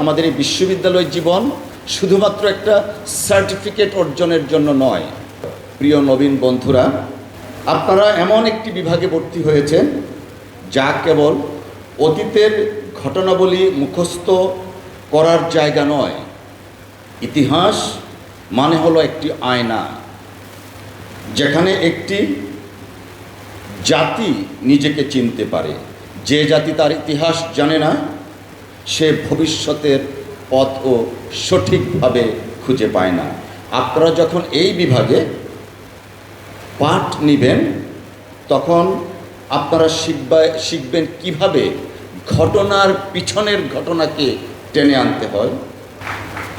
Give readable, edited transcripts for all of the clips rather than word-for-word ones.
আমাদের এই বিশ্ববিদ্যালয় জীবন শুধুমাত্র একটা সার্টিফিকেট অর্জনের জন্য নয়। প্রিয় নবীন বন্ধুরা, আপনারা এমন একটি বিভাগে ভর্তি হয়েছেন যা কেবল অতীতের ঘটনাবলী মুখস্থ করার জায়গা নয়। ইতিহাস মানে হলো একটি আয়না, যেখানে একটি জাতি নিজেকে চিনতে পারে। যে জাতি তার ইতিহাস জানে না, সে ভবিষ্যতের পথও সঠিকভাবে খুঁজে পায় না। আপনারা যখন এই বিভাগে পাঠ নেবেন, তখন আপনারা শিখবেন কিভাবে ঘটনার পিছনের ঘটনাকে টেনে আনতে হয়।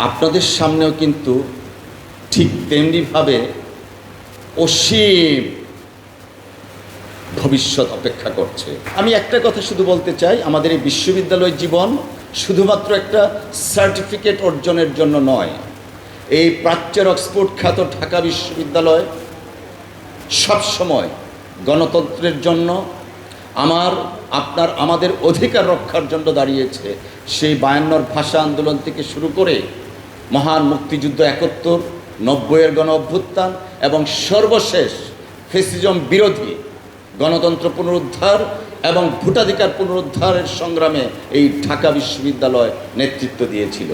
আপনাদের সামনেও কিন্তু ঠিক তেমনিভাবে অসীম ভবিষ্যৎ অপেক্ষা করছে। আমি একটা কথা শুধু বলতে চাই, আমাদের এই বিশ্ববিদ্যালয় জীবন শুধুমাত্র একটা সার্টিফিকেট অর্জনের জন্য নয়। এই প্রাচ্যের অক্সফোর্ড খ্যাত ঢাকা বিশ্ববিদ্যালয় সবসময় গণতন্ত্রের জন্য, আমাদের অধিকার রক্ষার জন্য দাঁড়িয়েছে। সেই 52 ভাষা আন্দোলন থেকে শুরু করে মহান মুক্তিযুদ্ধ 71, 90-এর গণ অভ্যুত্থান এবং সর্বশেষ ফ্যাসিজম বিরোধী গণতন্ত্র পুনরুদ্ধার এবং ভোটাধিকার পুনরুদ্ধারের সংগ্রামে এই ঢাকা বিশ্ববিদ্যালয় নেতৃত্ব দিয়েছিল।